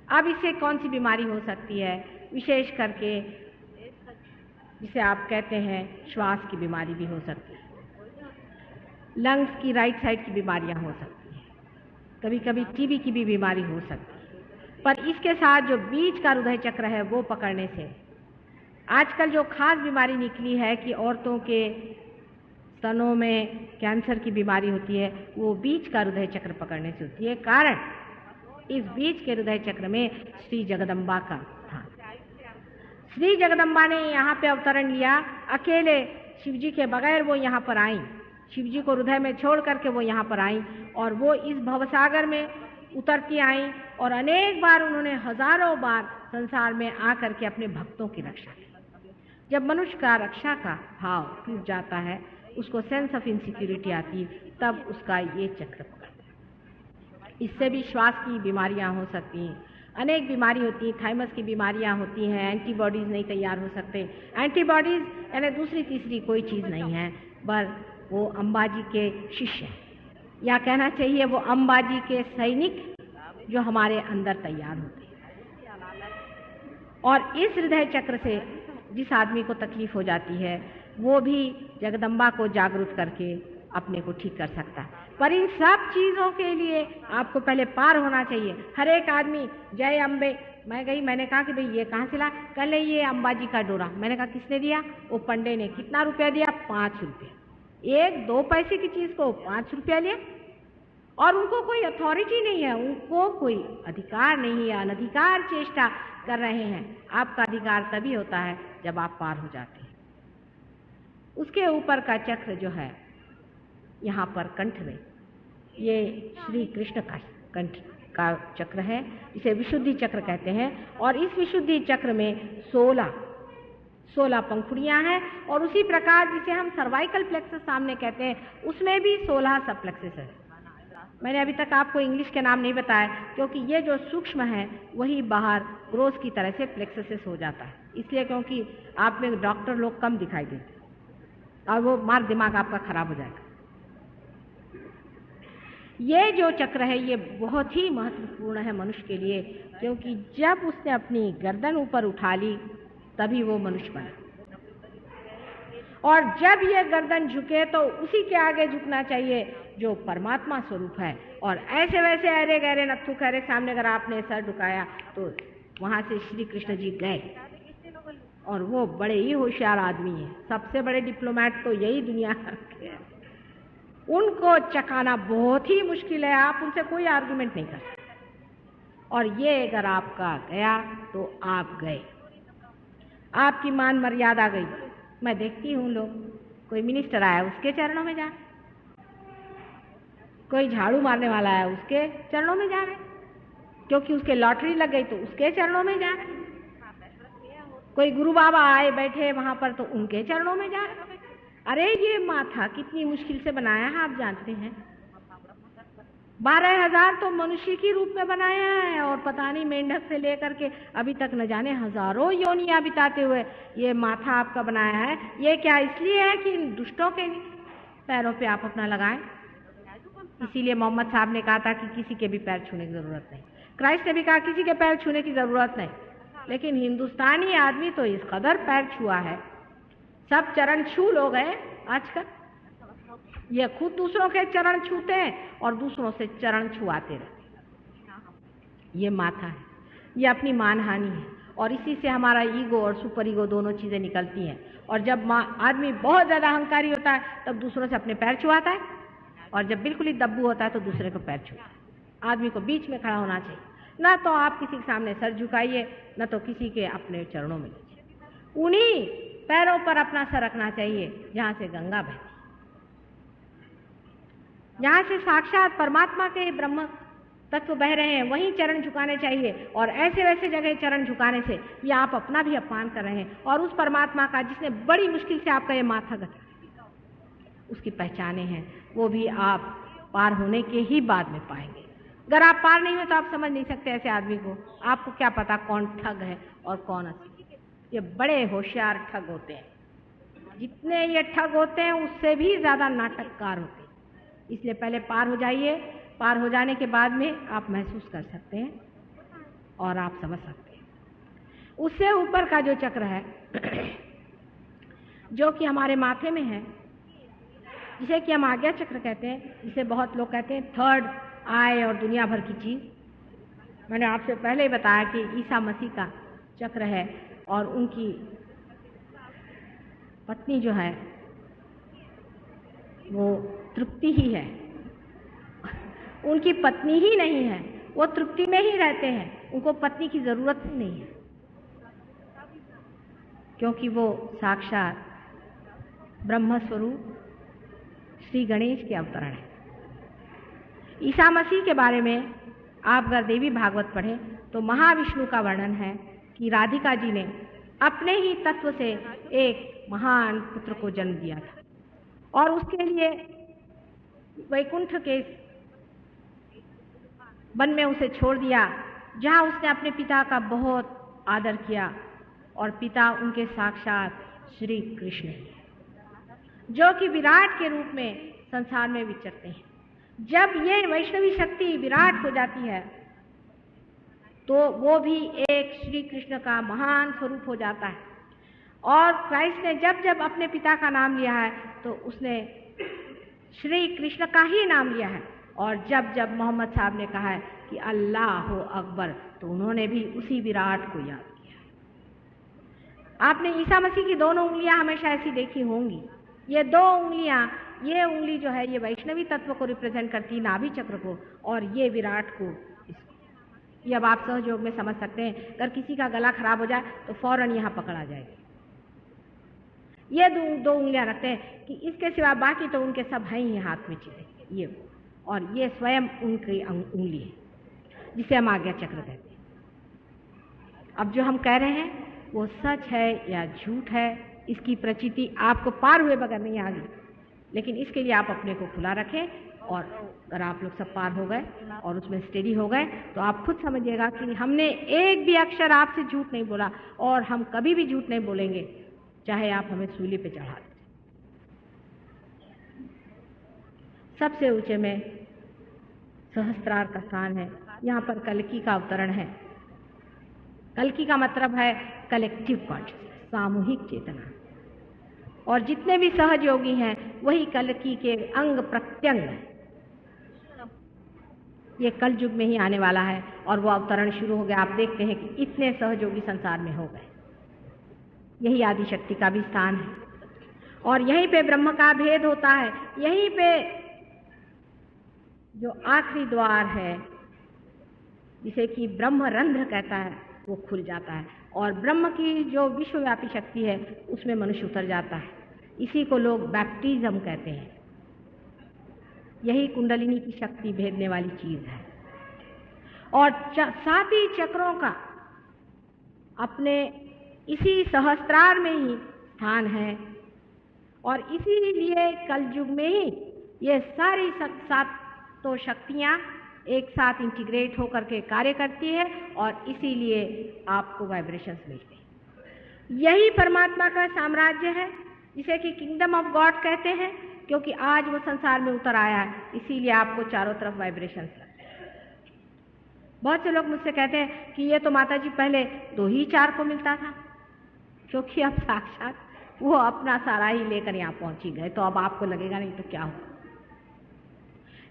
अब इससे कौन सी बीमारी हो सकती है? विशेष करके जिसे आप कहते हैं श्वास की बीमारी भी हो सकती है, लंग्स की राइट साइड की बीमारियां हो सकती हैं, कभी कभी टीबी की भी बीमारी हो सकती है। पर इसके साथ जो बीच का हृदय चक्र है वो पकड़ने से आजकल जो खास बीमारी निकली है कि औरतों के स्तनों में कैंसर की बीमारी होती है, वो बीच का हृदय चक्र पकड़ने से होती है। कारण इस बीच के हृदय चक्र में श्री जगदम्बा का स्थान। श्री जगदम्बा ने यहाँ पे अवतरण लिया, अकेले शिवजी के बगैर वो यहाँ पर आई, शिवजी को हृदय में छोड़ करके वो यहाँ पर आई और वो इस भवसागर में उतरती आई और अनेक बार उन्होंने हजारों बार संसार में आकर के अपने भक्तों की रक्षा की। जब मनुष्य का रक्षा का भाव टूट जाता है, उसको सेंस ऑफ इनसिक्योरिटी आती है, तब उसका ये चक्र पकड़ता है। इससे भी श्वास की बीमारियां हो सकती हैं, अनेक बीमारी होती है, थाइमस की बीमारियां होती हैं, एंटीबॉडीज नहीं तैयार हो सकते। एंटीबॉडीज यानी दूसरी तीसरी कोई चीज़ नहीं है, पर वो अंबाजी के शिष्य हैं, या कहना चाहिए वो अंबाजी के सैनिक जो हमारे अंदर तैयार होते हैं। और इस हृदय चक्र से जिस आदमी को तकलीफ हो जाती है वो भी जगदम्बा को जागरूक करके अपने को ठीक कर सकता है। पर इन सब चीज़ों के लिए आपको पहले पार होना चाहिए। हर एक आदमी जय अम्बे, मैं गई, मैंने कहा कि भाई ये कहाँ से ला? कल ये अंबाजी का डोरा। मैंने कहा किसने दिया? वो पंडे ने। कितना रुपया दिया? 5 रुपये। 1-2 पैसे की चीज़ को 5 रुपया लिया। और उनको कोई अथॉरिटी नहीं है, उनको कोई अधिकार नहीं है, अनधिकार चेष्टा कर रहे हैं। आपका अधिकार तभी होता है जब आप पार हो जाते हैं। उसके ऊपर का चक्र जो है यहाँ पर कंठ में, ये श्री कृष्ण का कंठ का चक्र है, इसे विशुद्धि चक्र कहते हैं। और इस विशुद्धि चक्र में 16 पंखुड़ियाँ हैं और उसी प्रकार जिसे हम सर्वाइकल प्लेक्सस सामने कहते हैं, उसमें भी 16 सब प्लेक्सस है। मैंने अभी तक आपको इंग्लिश के नाम नहीं बताया क्योंकि ये जो सूक्ष्म है वही बाहर ग्रोस की तरह से प्लेक्सस हो जाता है, इसलिए क्योंकि आप में डॉक्टर लोग कम दिखाई देते और वो मार दिमाग आपका खराब हो जाएगा। ये जो चक्र है ये बहुत ही महत्वपूर्ण है मनुष्य के लिए, क्योंकि जब उसने अपनी गर्दन ऊपर उठा ली तभी वो मनुष्य बना। और जब ये गर्दन झुके तो उसी के आगे झुकना चाहिए जो परमात्मा स्वरूप है। और ऐसे वैसे अरे गहरे नत्थु खैरे सामने अगर आपने सर झुकाया तो वहां से श्री कृष्ण जी गए। और वो बड़े ही होशियार आदमी हैं, सबसे बड़े डिप्लोमेट तो यही दुनिया के हैं। उनको चकाना बहुत ही मुश्किल है, आप उनसे कोई आर्गुमेंट नहीं कर सकते। और ये अगर आपका गया तो आप गए, आपकी मान मर्यादा गई। मैं देखती हूँ लोग, कोई मिनिस्टर आया उसके चरणों में जा, कोई झाड़ू मारने वाला है उसके चरणों में जा रहे, क्योंकि उसके लॉटरी लग गई तो उसके चरणों में जा रहे, कोई गुरु बाबा आए बैठे वहां पर तो उनके चरणों में जा रहे। अरे ये माथा कितनी मुश्किल से बनाया है आप जानते हैं? 12,000 तो मनुष्य की रूप में बनाया है और पता नहीं मेंढक से लेकर के अभी तक न जाने हजारों योनियां बिताते हुए ये माथा आपका बनाया है। ये क्या इसलिए है कि इन दुष्टों के पैरों पे आप अपना लगाएं? इसीलिए मोहम्मद साहब ने कहा था कि किसी के भी पैर छूने की जरूरत नहीं। क्राइस्ट ने भी कहा किसी के पैर छूने की जरूरत नहीं। लेकिन हिंदुस्तानी आदमी तो इस कदर पैर छुआ है, सब चरण छू लोग हैं आजकल। ये खुद दूसरों के चरण छूते हैं और दूसरों से चरण छुआते रहते। ये माथा है, ये अपनी मानहानि है और इसी से हमारा ईगो और सुपर ईगो दोनों चीजें निकलती हैं। और जब आदमी बहुत ज्यादा अहंकारी होता है तब दूसरों से अपने पैर छुआता है, और जब बिल्कुल ही दब्बू होता है तो दूसरे को पैर छुआता है। आदमी को बीच में खड़ा होना चाहिए, ना तो आप किसी के सामने सर झुकाइए, ना तो किसी के अपने चरणों में लीजिए। उन्हीं पैरों पर अपना सर रखना चाहिए जहां से गंगा बहती, जहां से साक्षात परमात्मा के ब्रह्म तत्व बह रहे हैं, वहीं चरण झुकाने चाहिए। और ऐसे वैसे जगह चरण झुकाने से ये आप अपना भी अपमान कर रहे हैं और उस परमात्मा का जिसने बड़ी मुश्किल से आपका ये माथा गथा उसकी पहचाने हैं, वो भी आप पार होने के ही बाद में पाएंगे। अगर आप पार नहीं हुए तो आप समझ नहीं सकते ऐसे आदमी को। आपको क्या पता कौन ठग है और कौन असली। ये बड़े होशियार ठग होते हैं, जितने ये ठग होते हैं उससे भी ज्यादा नाटककार होते हैं। इसलिए पहले पार हो जाइए, पार हो जाने के बाद में आप महसूस कर सकते हैं और आप समझ सकते हैं। उससे ऊपर का जो चक्र है जो कि हमारे माथे में है, जिसे कि हम आज्ञा चक्र कहते हैं, जिसे बहुत लोग कहते हैं थर्ड आई और दुनिया भर की चीज। मैंने आपसे पहले ही बताया कि ईसा मसीह का चक्र है और उनकी पत्नी जो है वो तृप्ति ही है। उनकी पत्नी ही नहीं है, वो तृप्ति में ही रहते हैं, उनको पत्नी की जरूरत ही नहीं है, क्योंकि वो साक्षात ब्रह्म स्वरूप श्री गणेश के अवतरण है। ईसा मसीह के बारे में आप अगर देवी भागवत पढ़ें तो महाविष्णु का वर्णन है कि राधिका जी ने अपने ही तत्व से एक महान पुत्र को जन्म दिया था और उसके लिए वैकुंठ के वन में उसे छोड़ दिया, जहां उसने अपने पिता का बहुत आदर किया और पिता उनके साक्षात श्री कृष्ण जो कि विराट के रूप में संसार में विचरते हैं। जब ये वैष्णवी शक्ति विराट हो जाती है तो वो भी एक श्री कृष्ण का महान स्वरूप हो जाता है। और क्राइस्ट ने जब जब अपने पिता का नाम लिया है तो उसने श्री कृष्ण का ही नाम लिया है, और जब जब मोहम्मद साहब ने कहा है कि अल्लाह अकबर तो उन्होंने भी उसी विराट को याद किया। आपने ईसा मसीह की दोनों उंगलियां हमेशा ऐसी देखी होंगी। ये दो उंगलियां, ये उंगली जो है ये वैष्णवी तत्व को रिप्रेजेंट करती है, नाभि चक्र को, और ये विराट को। ये अब आप सहयोग में समझ सकते हैं। अगर किसी का गला खराब हो जाए तो फौरन यहाँ पकड़ा जाएगा। ये दो उंगलियां रखते हैं कि इसके सिवा बाकी तो उनके सब हैं ही हाथ में चीजें, ये और ये स्वयं उनकी उंगली है जिसे हम आज्ञा चक्र कहते हैं। अब जो हम कह रहे हैं वो सच है या झूठ है, इसकी प्रचिति आपको पार हुए बगैर नहीं आ गई, लेकिन इसके लिए आप अपने को खुला रखें। और अगर आप लोग सब पार हो गए और उसमें स्टेडी हो गए तो आप खुद समझिएगा कि हमने एक भी अक्षर आपसे झूठ नहीं बोला और हम कभी भी झूठ नहीं बोलेंगे, चाहे आप हमें सूली पे चढ़ा दें। सबसे ऊंचे में सहस्त्रार का स्थान है, यहाँ पर कल्कि का अवतरण है। कल्कि का मतलब है कलेक्टिव कॉन्शियसनेस, सामूहिक चेतना, और जितने भी सहयोगी हैं वही कल्कि के अंग प्रत्यंग। ये कल युग में ही आने वाला है और वो अवतरण शुरू हो गया। आप देखते हैं कि इतने सहयोगी संसार में हो गए। यही आदि शक्ति का भी स्थान है और यहीं पे ब्रह्म का भेद होता है। यहीं पे जो आखिरी द्वार है जिसे कि ब्रह्म रंध्र कहता है वो खुल जाता है और ब्रह्म की जो विश्वव्यापी शक्ति है उसमें मनुष्य उतर जाता है। इसी को लोग बैप्टिज्म कहते हैं। यही कुंडलिनी की शक्ति भेदने वाली चीज है। और 7 ही चक्रों का अपने इसी सहस्त्रार में ही स्थान है और इसीलिए कल युग में ही ये सारी 7 शक्तियां एक साथ इंटीग्रेट होकर के कार्य करती है और इसीलिए आपको वाइब्रेशंस मिलते हैं। यही परमात्मा का साम्राज्य है जिसे कि किंगडम ऑफ गॉड कहते हैं, क्योंकि आज वो संसार में उतर आया है, इसीलिए आपको चारों तरफ वाइब्रेशंस लगते हैं। बहुत से लोग मुझसे कहते हैं कि ये तो माता जी पहले 2 ही 4 को मिलता था, क्योंकि अब साक्षात वो अपना सारा ही लेकर यहाँ पहुंच ही गए, तो अब आपको लगेगा नहीं तो क्या हो।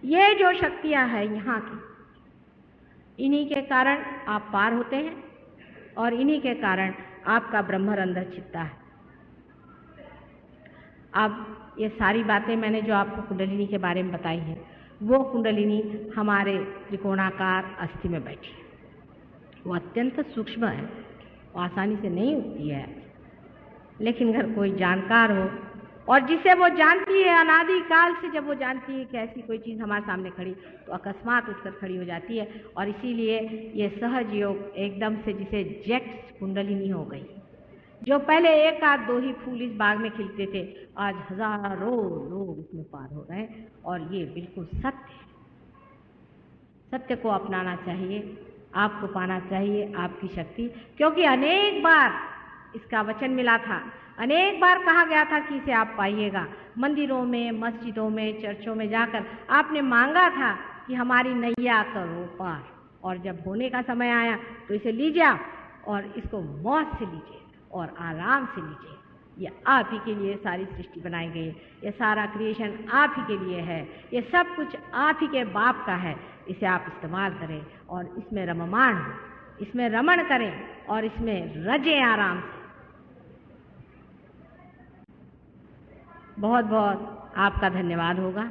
ये जो शक्तियां हैं यहाँ की, इन्हीं के कारण आप पार होते हैं और इन्हीं के कारण आपका ब्रह्मरंध्र छिपता है। अब ये सारी बातें मैंने जो आपको कुंडलिनी के बारे में बताई है, वो कुंडलिनी हमारे त्रिकोणाकार अस्थि में बैठी है। वो अत्यंत सूक्ष्म है, वो आसानी से नहीं उठती है, लेकिन अगर कोई जानकार हो और जिसे वो जानती है अनादि काल से, जब वो जानती है कि ऐसी कोई चीज़ हमारे सामने खड़ी तो अकस्मात उठकर खड़ी हो जाती है। और इसीलिए ये सहज योग एकदम से जिसे जेट कुंडलिनी हो गई। जो पहले 1 आध 2 ही फूल इस बाग में खिलते थे, आज हजारों लोग इसमें पार हो रहे हैं और ये बिल्कुल सत्य है। सत्य को अपनाना चाहिए, आपको पाना चाहिए आपकी शक्ति, क्योंकि अनेक बार इसका वचन मिला था, अनेक बार कहा गया था कि इसे आप पाइएगा। मंदिरों में, मस्जिदों में, चर्चों में जाकर आपने मांगा था कि हमारी नैया करो पार, और जब होने का समय आया तो इसे लीजिए आप और इसको मौज से लीजिए और आराम से लीजिए। ये आप ही के लिए सारी सृष्टि बनाई गई है, ये सारा क्रिएशन आप ही के लिए है, ये सब कुछ आप ही के बाप का है। इसे आप इस्तेमाल करें और इसमें रममाण हो, इसमें रमण करें और इसमें रजें आराम से। बहुत बहुत आपका धन्यवाद होगा।